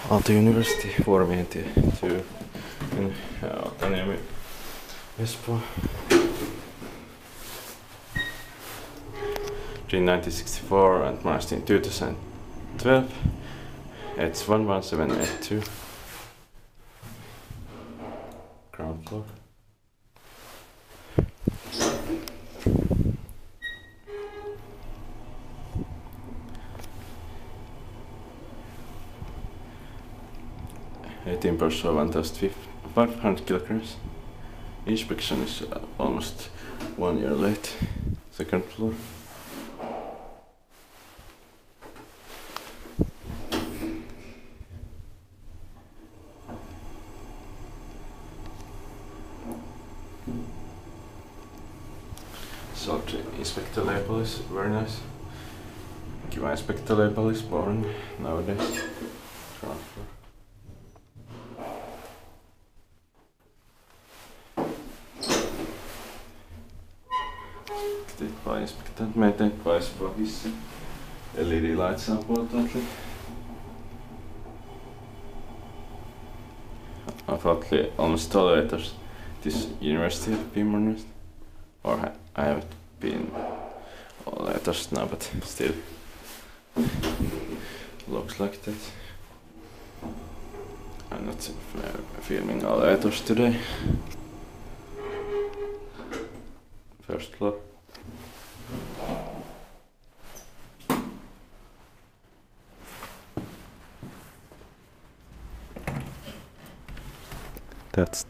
Aalto University, Vuorimiehentie 2 in Otaniemi, Espoo. In 1964 and marched in 2012. It's 11782. Ground floor. Eighteen person, 1,500 kilograms. Inspection is almost 1 year late. Second floor. So the inspector label is very nice. Kiva inspector label is boring nowadays. Ground floor. By inspector, maintained by Espoo. LED lights are importantly. Unfortunately, almost all letters this university have been modernized. Or I haven't been all letters now, but still looks like that. I'm not filming all letters today. First floor. That's